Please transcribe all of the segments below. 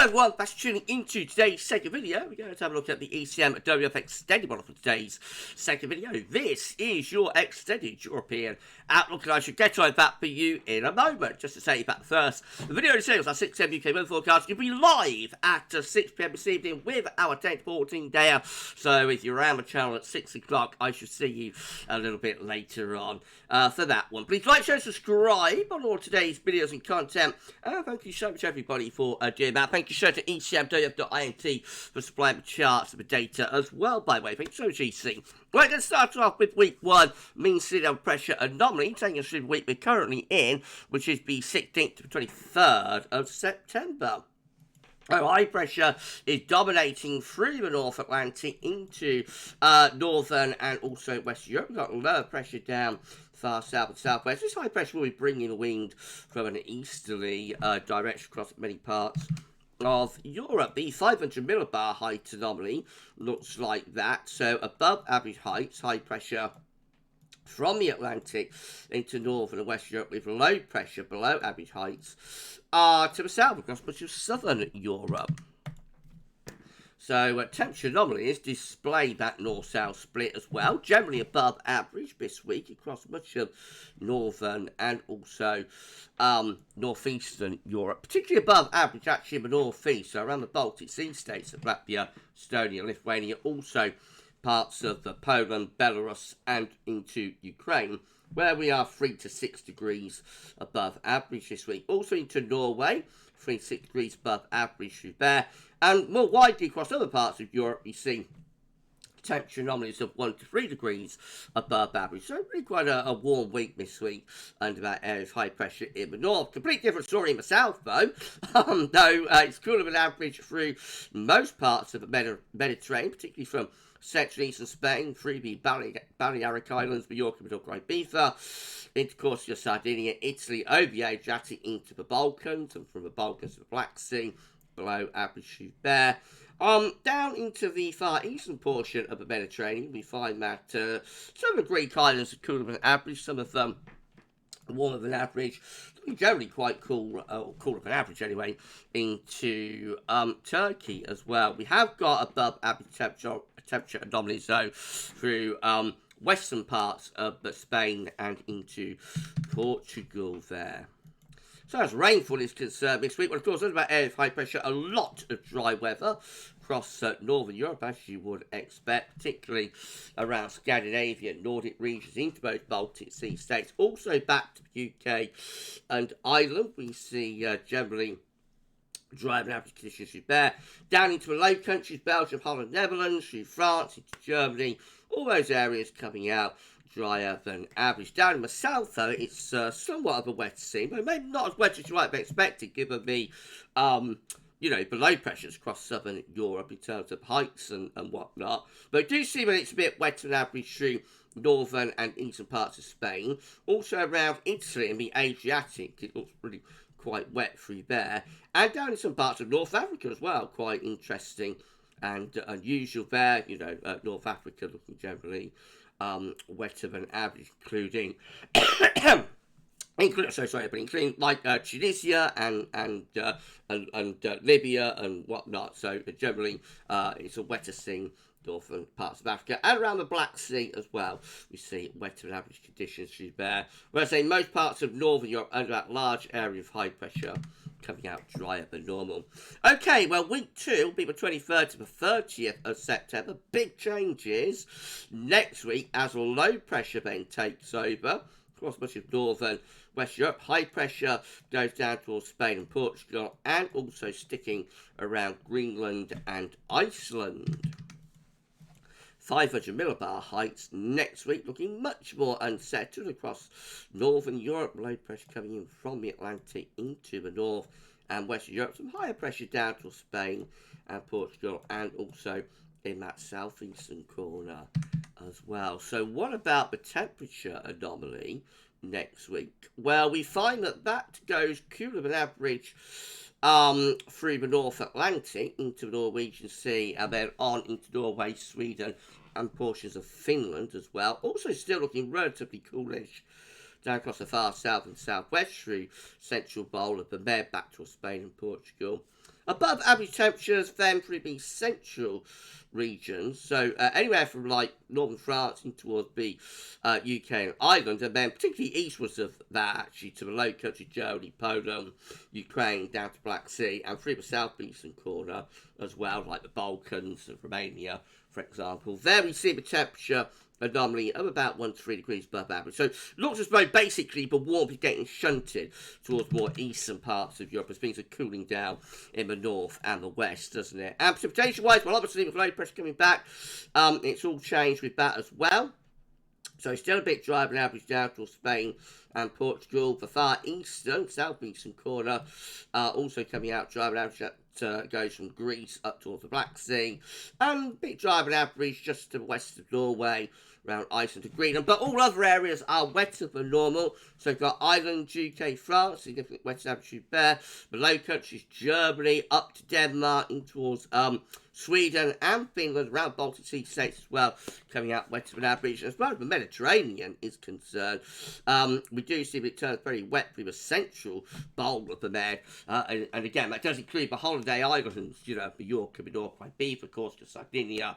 Hello everyone, thanks for tuning into today's second video. We're going to have a look at the ECM WF extended model for today's second video. This is your extended European outlook, and I should get to that for you in a moment. Just to say back first, the video today was our 6 PM UK weather forecast. You'll be live at 6 PM this evening with our 10 to 14 day. So if you're around the channel at 6 o'clock, I should see you a little bit later on for that one. Please like, share, subscribe on all today's videos and content. Thank you so much everybody for doing that. Thank you so much to ECMWF.int for supplying the charts and the data as well, by the way. Thank you so much, EC. We're going to start off with week 1, mean sea level pressure anomaly, taking us through the week we're currently in, which is the 16th to the 23rd of September. High pressure is dominating through the North Atlantic into northern and also Western Europe. We've got lower pressure down far south and southwest. This high pressure will be bringing wind from an easterly direction across many parts of Europe. The 500 millibar height anomaly looks like that. So above average heights, high pressure from the Atlantic into northern and western Europe with low pressure below average heights to the south across much of southern Europe. So temperature anomalies display that north-south split as well, generally above average this week across much of northern and also northeastern Europe, particularly above average actually in the northeast, so around the Baltic Sea states of Latvia, Estonia, Lithuania, also parts of Poland, Belarus and into Ukraine, where we are 3 to 6 degrees above average this week. Also into Norway, 3 to 6 degrees above average through there. And more widely across other parts of Europe, we see temperature anomalies of 1 to 3 degrees above average. So really quite a warm week this week under that area of high pressure in the north. Completely different story in the south though. Though it's cooler than average through most parts of the Mediterranean, particularly from central eastern Spain, through the Balearic Islands, Mallorca, Mallorca, Ibiza, into Corsica, Sardinia, Italy, over the Adriatic into the Balkans, and from the Balkans to the Black Sea, below average through there. Down into the far eastern portion of the Mediterranean, we find that some of the Greek islands are cooler than average, some of them warmer than average, generally quite cool, cooler than average anyway, into Turkey as well. We have got above average temperature anomalies though through western parts of Spain and into Portugal there. So as rainfall is concerned this week, well, of course, there's about area of high pressure, a lot of dry weather across northern Europe, as you would expect, particularly around Scandinavia, Nordic regions, into both Baltic Sea states. Also back to the UK and Ireland, we see generally dry and average conditions through there. Down into the Low Countries, Belgium, Holland, Netherlands, through France, into Germany, all those areas coming out drier than average. Down in the south, though, it's somewhat of a wet scene, but maybe not as wet as you might have expected, given the, the low pressures across southern Europe in terms of heights and whatnot. But I do see when it's a bit wetter than average through northern and eastern parts of Spain. Also around Italy and the Adriatic, it looks really quite wet through there. And down in some parts of North Africa as well, quite interesting and unusual there. North Africa looking generally wetter than average, including including like Tunisia and Libya and whatnot. So generally, it's a wetter scene northern parts of Africa and around the Black Sea as well. We see wetter than average conditions through there. Whereas in most parts of northern Europe, under that large area of high pressure, coming out drier than normal. Okay, well, week 2 will be the 23rd to the 30th of September. Big changes next week as low pressure then takes over across much of northern West Europe. High pressure goes down towards Spain and Portugal, and also sticking around Greenland and Iceland. 500 millibar heights next week, looking much more unsettled across northern Europe. Low pressure coming in from the Atlantic into the north and western Europe. Some higher pressure down to Spain and Portugal, and also in that southeastern corner as well. So what about the temperature anomaly next week? Well, we find that goes cooler than average through the North Atlantic into the Norwegian Sea, and then on into Norway, Sweden and portions of Finland as well. Also still looking relatively coolish down across the far south and southwest through central bowl of Bermuda back towards Spain and Portugal. Above average temperatures then through the central regions, so anywhere from like northern France in towards the UK and Ireland, and then particularly eastwards of that actually to the low country, Germany, Poland, Ukraine, down to Black Sea, and through the southeastern corner as well, like the Balkans and Romania, for example. There we see the temperature anomaly of about 1 to 3 degrees above average. So looks as though basically the warmth is getting shunted towards more eastern parts of Europe as things are cooling down in the north and the west, doesn't it? And precipitation-wise, well, obviously with low pressure coming back, it's all changed with that as well. So it's still a bit drier than average down towards Spain and Portugal. The far eastern, southeastern corner also coming out drier than average. Goes from Greece up towards the Black Sea, and a bit drier than average just to the west of Norway, around Iceland to Greenland. But all other areas are wetter than normal. So we've got Ireland, UK, France, significant wetter than average there. The Low Countries, Germany, up to Denmark, in towards Sweden and Finland, around Baltic Sea states as well, coming out wetter than average. As far as the Mediterranean is concerned, we do see it turns very wet through the central bowl of the Med. And again, that does include the holiday islands, you know, Mallorca, Menorca, Ibiza, of course, Sardinia,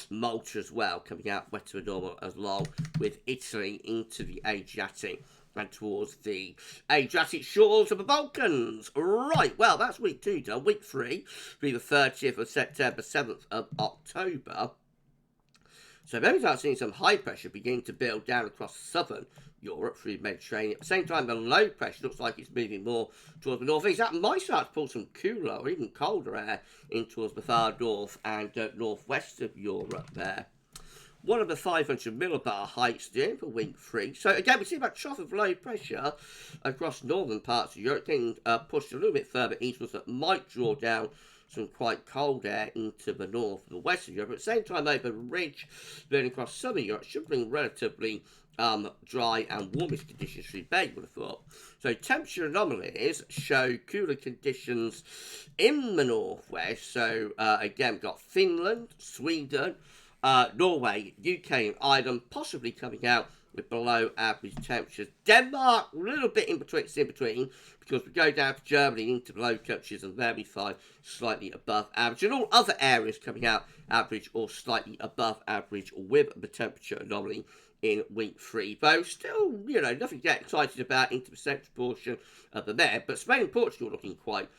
Malta as well, coming out wetter than normal, along with Italy into the Adriatic and towards the Adriatic shores of the Balkans. Right, well, that's week 2 done. Week 3, be the 30th of September, 7th of October. So then we start seeing some high pressure beginning to build down across southern Europe through the Mediterranean. At the same time, the low pressure looks like it's moving more towards the northeast. That might start to pull some cooler or even colder air in towards the far north and northwest of Europe there. One of the 500 millibar heights doing for week 3. So again, we see that trough of low pressure across northern parts of Europe getting pushed a little bit further eastwards. That might draw down some quite cold air into the north and the west of Europe. At the same time, though, the ridge burning across southern Europe should bring relatively dry and warmish conditions through May, you would have thought. So temperature anomalies show cooler conditions in the northwest. So again, we've got Finland, Sweden, Norway, UK and Ireland possibly coming out with below average temperatures. Denmark, a little bit in between, because we go down to Germany into the Low Countries and there we find slightly above average. And all other areas coming out average or slightly above average with the temperature anomaly in week 3. Though still, you know, nothing to get excited about into the central portion of the Med. But Spain and Portugal looking quite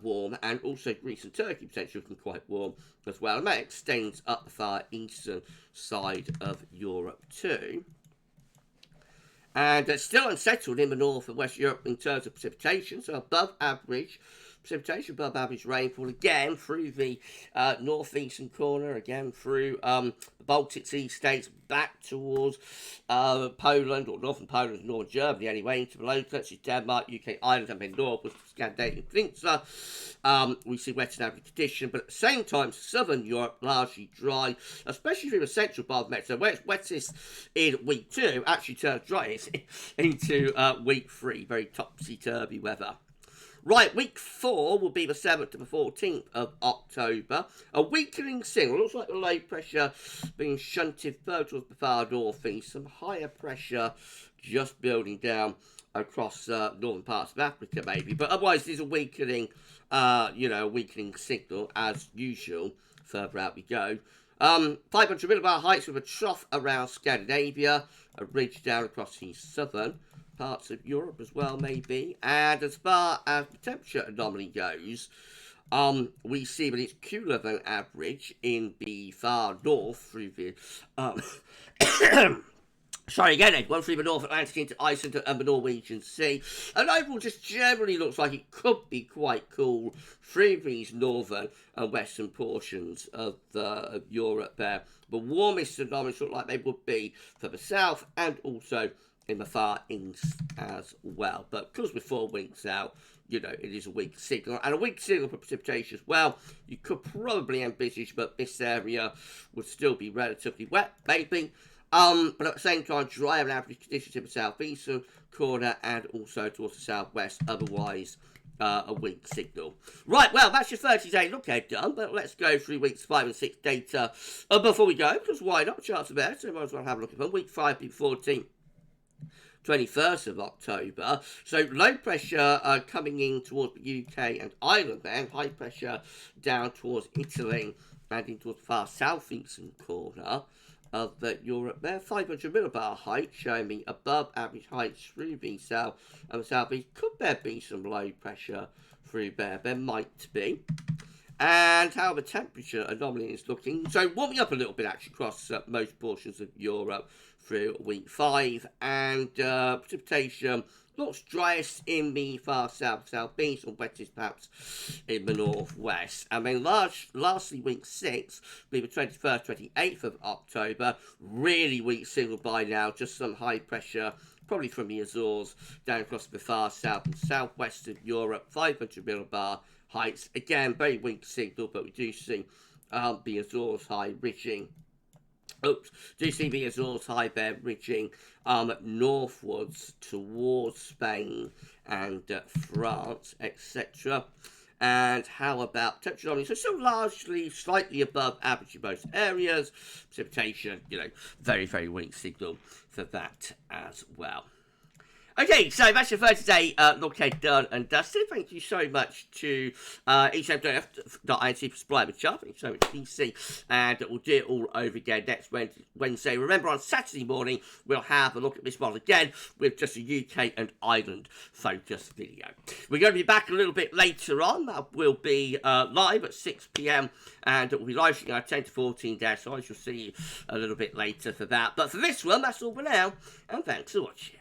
warm, and also Greece and Turkey potentially looking quite warm as well. And that extends up the far eastern side of Europe too. And still unsettled in the north and west Europe in terms of precipitation, so above average precipitation, above average rainfall, again through the northeastern corner, again through the Baltic Sea states, back towards Poland, or northern Poland, northern Germany anyway, into the Low Countries, Denmark, UK, Ireland, and then north with the Scandinavian Peninsula. We see wet and average condition, but at the same time, southern Europe largely dry, especially through the central part of the Med. So where it's wettest in week 2, actually turns driest into week 3, very topsy-turvy weather. Right, week 4 will be the 7th to the 14th of October. A weakening signal. Looks like the low pressure being shunted further towards the far northeast. Some higher pressure just building down across northern parts of Africa, maybe. But otherwise, there's a weakening, weakening signal as usual. Further out we go. 500 millibar heights with a trough around Scandinavia. A ridge down across the southern parts of Europe as well, maybe. And as far as the temperature anomaly goes, we see that it's cooler than average in the far north through the sorry again, Ed, one through the North Atlantic into Iceland and the Norwegian Sea. And overall, just generally looks like it could be quite cool through these northern and western portions of Europe there. The warmest anomalies look like they would be for the south and also in the far east as well. But because we're 4 weeks out, you know, it is a weak signal. And a weak signal for precipitation as well. You could probably envisage, but this area would still be relatively wet, maybe. But at the same time, drier than average conditions in the southeastern corner and also towards the southwest. Otherwise, a weak signal. Right, well, that's your 30-day look ahead done. But let's go through weeks 5 and 6 data before we go. Because why not? Chance of there. So might as well have a look at them. Week 5 be 14th 21st of October. So low pressure coming in towards the UK and Ireland there, high pressure down towards Italy and into the far southeastern corner of Europe there. 500 millibar height showing me above average heights through the south and the southeast. Could there be some low pressure through there? There might be. And how the temperature anomaly is looking. So warming up a little bit actually across most portions of Europe through week 5. And precipitation looks driest in the far south, southeast, and wettest perhaps in the northwest. And then lastly, week 6, be the 21st, 28th of October. Really weak signal by now, just some high pressure, probably from the Azores, down across the far south and southwest of Europe, 500 millibar heights. Again, very weak signal, but we do see the Azores high ridging. Do see the Azores high there ridging northwards towards Spain and France, etc. And how about temperature anomaly? So still largely slightly above average in most areas. Precipitation, very, very weak signal for that as well. Okay, so that's your first today. Look ahead, done and dusted. Thank you so much to ECM.INC for supplying the chart. Thank you so much, PC. And we'll do it all over again next Wednesday. Remember, on Saturday morning, we'll have a look at this model again with just a UK and Ireland focused video. We're going to be back a little bit later on. That will be live at 6 p.m. and it will be live streaming at 10 to 14 days. So I shall see you a little bit later for that. But for this one, that's all for now. And thanks for watching.